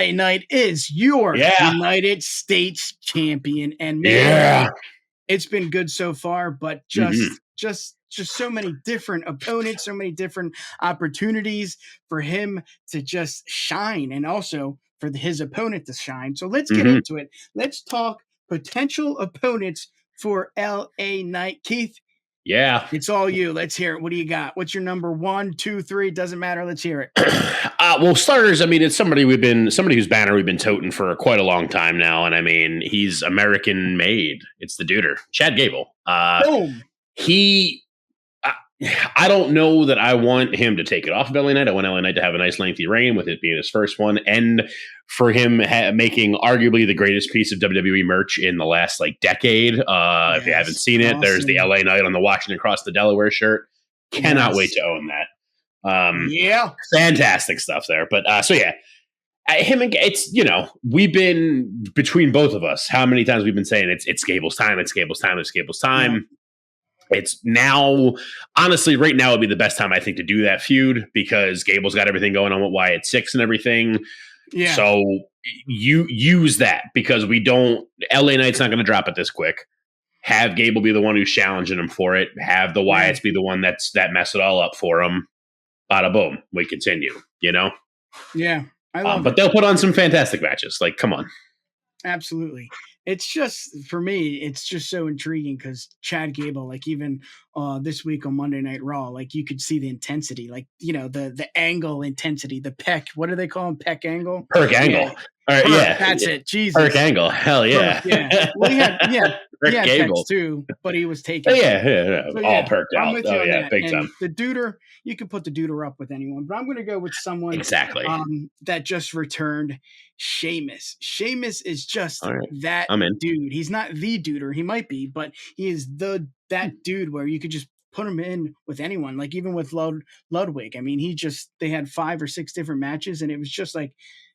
LA Knight is your Yeah. United States champion. And man, Yeah. it's been good so far, but just so many different opponents, so many different opportunities for him to just shine, and also for his opponent to shine. So let's get into it. Let's talk potential opponents for LA Knight. Keith, Yeah. it's all you. Let's hear it. What do you got? What's your number 1, 2, 3? Doesn't matter. Let's hear it. Well, starters, I mean, it's somebody whose banner we've been toting for quite a long time now. And I mean, he's American made. It's the duder, Chad Gable. Boom. I don't know that I want him to take it off of LA Knight. I want LA Knight to have a nice lengthy reign with it being his first one, and for him making arguably the greatest piece of WWE merch in the last decade. If you haven't seen it, there's the LA Knight on the Washington Across the Delaware shirt. Cannot wait to own that. Fantastic stuff there. But so yeah, him and it's we've been between both of us. How many times we've been saying it's Gable's time. It's Gable's time. It's Gable's time. Yeah. It's now, honestly, right now would be the best time, I think, to do that feud because Gable's got everything going on with Wyatt 6 and everything. Yeah. So you use that because LA Knight's not going to drop it this quick. Have Gable be the one who's challenging him for it. Have the Wyatts be the one that mess it all up for him. Bada boom. We continue, Yeah. I love but they'll put on some fantastic matches. Come on. Absolutely. It's just, for me, it's just so intriguing because Chad Gable, even this week on Monday Night Raw, you could see the intensity, the angle intensity, the peck. What do they call him? Peck angle? Perk angle. Yeah. Yeah. That's it. Jesus. Perk angle. Hell yeah. Yeah. Well, he had Gable too, but he was taking. Yeah. So, all perked out. With you on that. Big and time. The duder, you can put the duder up with anyone, but I'm going to go with someone exactly that just returned. Sheamus. Sheamus is just that dude. He's not the duder. He might be, but he is that dude where you could just put him in with anyone. Even with Ludwig. I mean, they had 5 or 6 different matches, and it was just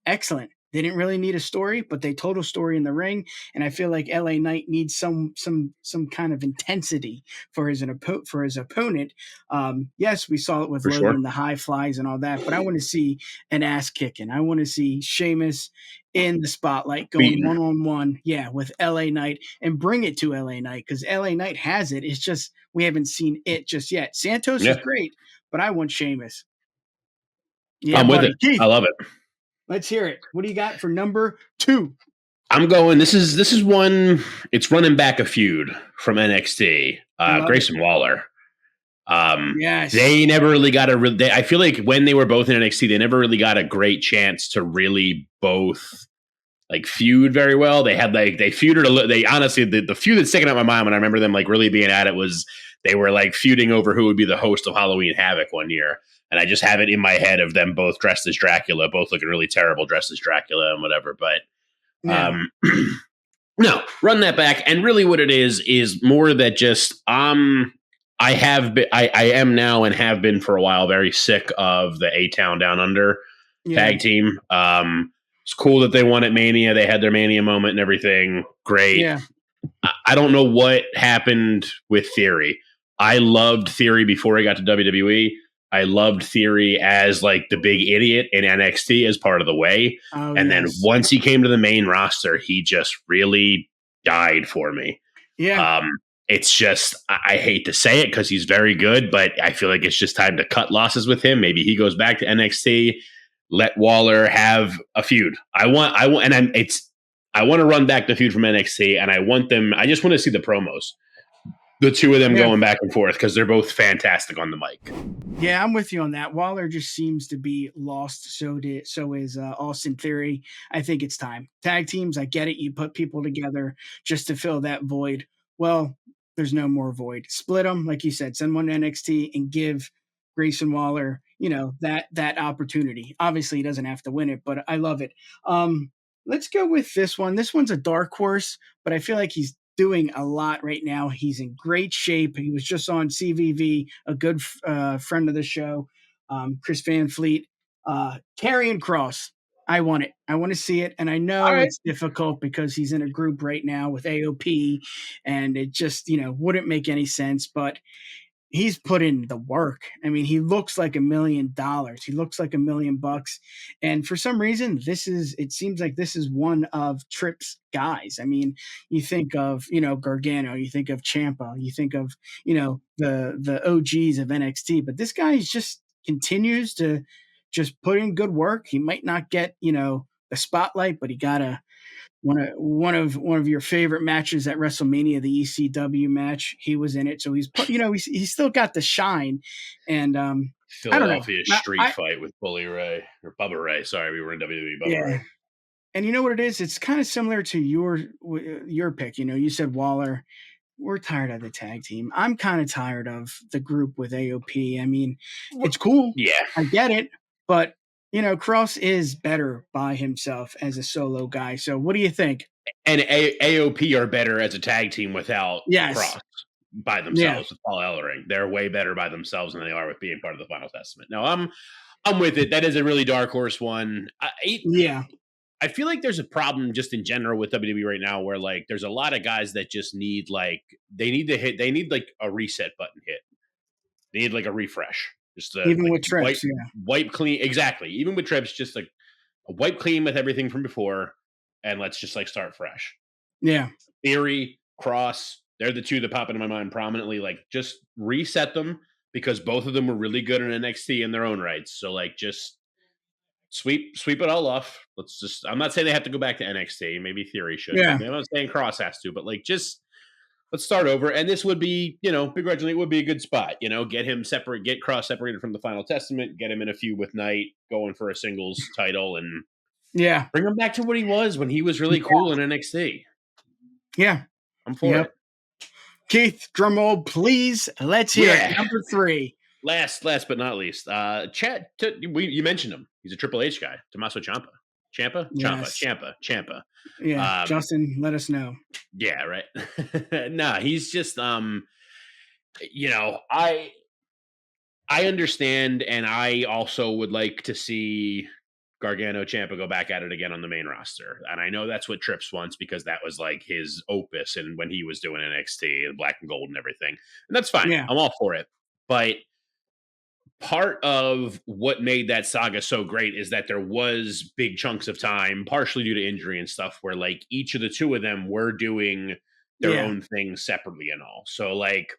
excellent. They didn't really need a story, but they told a story in the ring. And I feel like LA Knight needs some kind of intensity for his opponent. Yes, we saw it with Logan, the high flies and all that, but I want to see an ass kicking. I want to see Sheamus in the spotlight going one-on-one, with LA Knight and bring it to LA Knight because LA Knight has it. It's just we haven't seen it just yet. Santos is great, but I want Sheamus. Yeah, I'm with it. Keith, I love it. Let's hear it. What do you got for number 2? I'm going. This is one. It's running back a feud from NXT. Grayson Waller. Yes. They never really got I feel like when they were both in NXT, they never really got a great chance to really both feud very well. They had they feuded they honestly the feud that's sticking out my mind when I remember them really being at it was they were feuding over who would be the host of Halloween Havoc one year. And I just have it in my head of them both dressed as Dracula, both looking really terrible dressed as Dracula and whatever. But no, run that back. And really what it is more that just I am now and have been for a while very sick of the A-Town Down Under tag team. It's cool that they won at Mania. They had their Mania moment and everything. Great. Yeah. I don't know what happened with Theory. I loved Theory before he got to WWE. I loved Theory as the big idiot in NXT as part of the way. Then once he came to the main roster, he just really died for me. Yeah. It's just, I hate to say it because he's very good, but I feel like it's just time to cut losses with him. Maybe he goes back to NXT, let Waller have a feud. I want to run back the feud from NXT and I just want to see the promos. The two of them going back and forth because they're both fantastic on the mic. Yeah, I'm with you on that. Waller just seems to be lost. So is Austin Theory. I think it's time. Tag teams, I get it. You put people together just to fill that void. Well, there's no more void. Split them, like you said. Send one to NXT and give Grayson Waller, that opportunity. Obviously, he doesn't have to win it, but I love it. Let's go with this one. This one's a dark horse, but I feel like he's doing a lot right now. He's in great shape. He was just on CVV, a good friend of the show, Chris Van Fleet. Karrion Kross. I want it. I want to see it. And I know it's difficult because he's in a group right now with AOP and it just, wouldn't make any sense. But he's put in the work. I mean, he looks like $1 million. He looks like $1 million. And for some reason, it seems like this is one of Tripp's guys. I mean, you think of, Gargano, you think of Ciampa, you think of, the OGs of NXT, but this guy just continues to just put in good work. He might not get, the spotlight, but he got one of your favorite matches at WrestleMania, the ECW match. He was in it, so he's still got the shine. And I don't know. Philadelphia street fight with Bully Ray or Bubba Ray. Sorry, we were in WWE. Bubba Ray. And you know what it is? It's kind of similar to your pick. You said Waller. We're tired of the tag team. I'm kind of tired of the group with AOP. I mean, it's cool. Yeah, I get it, but Cross is better by himself as a solo guy. So what do you think? And AOP are better as a tag team without Cross by themselves with Paul Ellering. They're way better by themselves than they are with being part of the Final Testament. No, I'm with it. That is a really dark horse one. I feel like there's a problem just in general with WWE right now where like there's a lot of guys that just need they need like a reset button hit. They need like a refresh. Just even with Trips, wipe clean. Exactly. Even with Trips, just like a wipe clean with everything from before, and let's just like start fresh. Yeah. Theory, Cross, they're the two that pop into my mind prominently. Like just reset them because both of them were really good in NXT in their own rights. So like just sweep it all off. I'm not saying they have to go back to NXT. Maybe Theory should. Yeah. I'm not saying Cross has to, but like just let's start over. And this would be, begrudgingly, it would be a good spot. Get him separate, get Cross separated from the Final Testament, get him in a feud with Knight, going for a singles title, and bring him back to what he was when he was really cool in NXT. Yeah, I'm for it. Keith, drum roll, please. Let's hear it. Number 3. Last but not least, you mentioned him. He's a Triple H guy, Tommaso Ciampa. Ciampa. Yeah, Justin, let us know. Yeah, right. Nah, he's just, I understand, and I also would like to see Gargano Ciampa go back at it again on the main roster. And I know that's what Trips wants because that was like his opus and when he was doing NXT and Black and Gold and everything. And that's fine. Yeah. I'm all for it. But part of what made that saga so great is that there was big chunks of time, partially due to injury and stuff, where like each of the two of them were doing their own things separately and all. So like,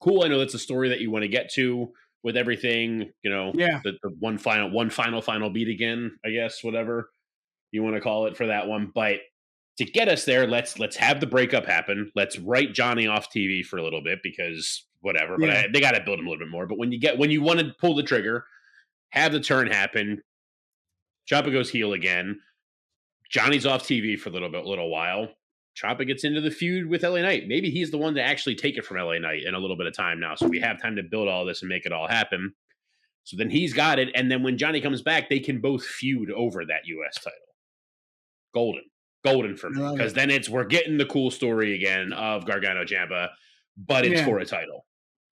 cool. I know that's a story that you want to get to with everything, the one final beat again, I guess, whatever you want to call it for that one. But to get us there, let's have the breakup happen. Let's write Johnny off TV for a little bit because whatever, but they got to build him a little bit more. But when you want to pull the trigger, have the turn happen, Ciampa goes heel again. Johnny's off TV for a little while. Ciampa gets into the feud with LA Knight. Maybe he's the one to actually take it from LA Knight in a little bit of time now. So we have time to build all this and make it all happen. So then he's got it. And then when Johnny comes back, they can both feud over that US title. Golden for me. Because then we're getting the cool story again of Gargano Ciampa, but it's for a title.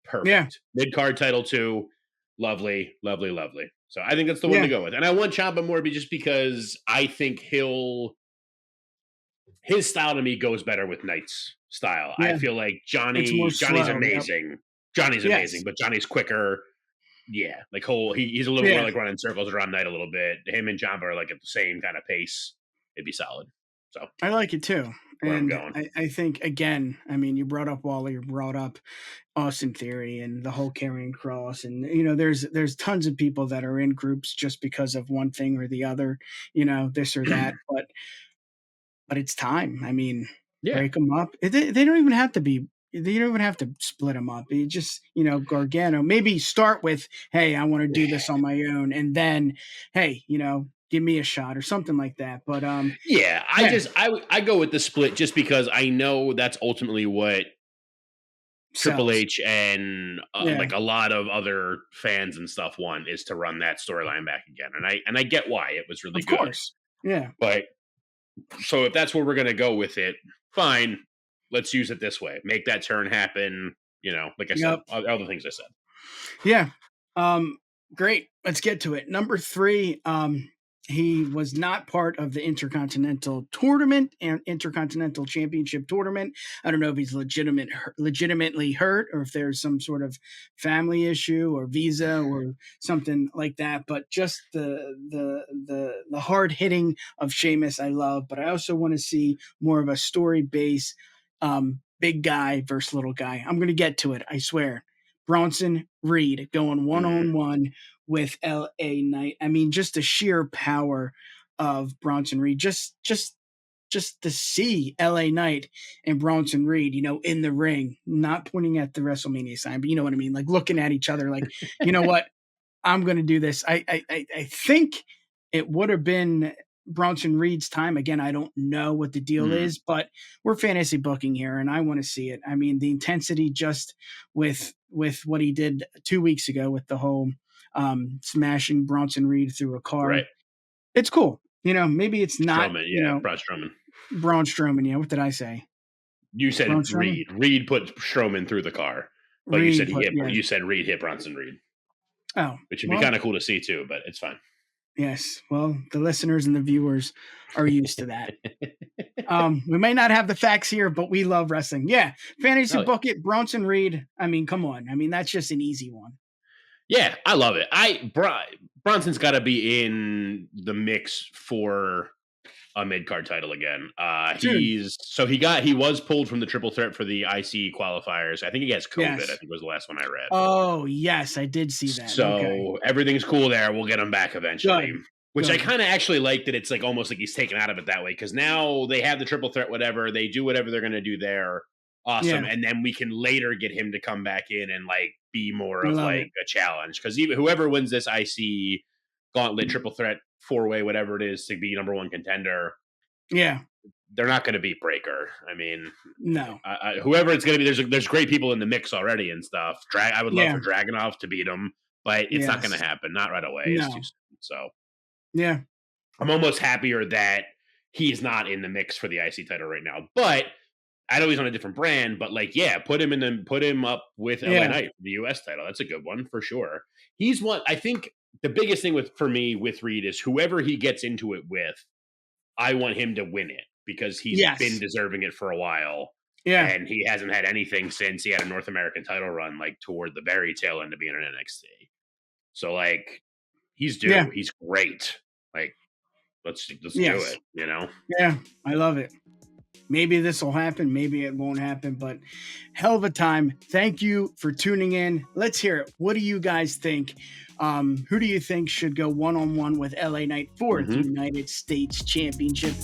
Perfect. Yeah. Mid-card title too. Lovely, lovely, lovely. So I think that's the one to go with. And I want Ciampa more just because I think his style to me goes better with Knight's style. Yeah. I feel like Johnny's amazing. Yep. Johnny's amazing, but Johnny's quicker. Yeah, like he's a little more like running circles around Knight a little bit. Him and Ciampa are like at the same kind of pace. It'd be solid. So I like it too. Where I'm going. I think again, I mean, you brought up Waller, you brought up Austin Theory and the whole Karrion Kross, and there's tons of people that are in groups just because of one thing or the other, this or that, but it's time. I mean, break them up. They don't even have to be. They don't even have to split them up. You just, Gargano. Maybe start with, hey, I want to do this on my own, and then, hey, give me a shot or something like that. But I go with the split just because I know that's ultimately what Triple H and like a lot of other fans and stuff want is to run that storyline back again, and I get why it was really good. Of course, yeah, but. So if that's where we're going to go with it, fine. Let's use it this way. Make that turn happen. Like I said, all the things I said. Yeah. Great. Let's get to it. Number 3. He was not part of the Intercontinental Tournament and Intercontinental Championship Tournament. I don't know if he's legitimately hurt or if there's some sort of family issue or visa or something like that. But just the hard hitting of Sheamus, I love. But I also want to see more of a story base, big guy versus little guy. I'm going to get to it. I swear. Bronson Reed going one on one with LA Knight. I mean, just the sheer power of Bronson Reed. Just to see LA Knight and Bronson Reed, in the ring, not pointing at the WrestleMania sign, but you know what I mean, like looking at each other, like, you know what, I'm going to do this. I think it would have been Bronson Reed's time. Again, I don't know what the deal is, but we're fantasy booking here, and I want to see it. I mean, the intensity just with what he did 2 weeks ago with the whole smashing Bronson Reed through a car. Right. It's cool. Maybe it's not. Strowman, Braun Strowman. Braun Strowman. Yeah, what did I say? You said Reed. Reed put Strowman through the car, but you said you said Reed hit Bronson Reed. Oh, which would be kind of cool to see too, but it's fine. Yes. Well, the listeners and the viewers are used to that. We may not have the facts here, but we love wrestling. Yeah. Fantasy book it. Bronson Reed. I mean, come on. I mean, that's just an easy one. Yeah, I love it. Bronson's got to be in the mix for a mid-card title again. He was pulled from the triple threat for the IC qualifiers. I think he has COVID. Yes. I think was the last one I read. Oh, yes, I did see that. So everything's cool there. We'll get him back eventually. Good. Which I kind of actually like that it's like almost like he's taken out of it that way, because now they have the triple threat, whatever. They do whatever they're going to do there. Awesome. Yeah. And then we can later get him to come back in and like be more of like a challenge. Because even whoever wins this IC gauntlet, triple threat, 4-way, whatever it is, to be number one contender. Yeah. They're not going to beat Breaker. I mean, no. Whoever it's going to be, there's great people in the mix already and stuff. I would love for Dragunov to beat him, but it's not going to happen. Not right away. No. It's too soon. So, yeah. I'm almost happier that he's not in the mix for the IC title right now. But I know he's on a different brand, but like, yeah, put him up with LA Knight for the US title. That's a good one for sure. He's one. I think the biggest thing for me with Reed is whoever he gets into it with, I want him to win it because he's been deserving it for a while. Yeah. And he hasn't had anything since he had a North American title run, like toward the very tail end of being in NXT. So like, he's due. Yeah. He's great. Like, let's do it, Yeah, I love it. Maybe this will happen. Maybe it won't happen, but hell of a time. Thank you for tuning in. Let's hear it. What do you guys think? Who do you think should go one-on-one with LA Knight for the United States Championship?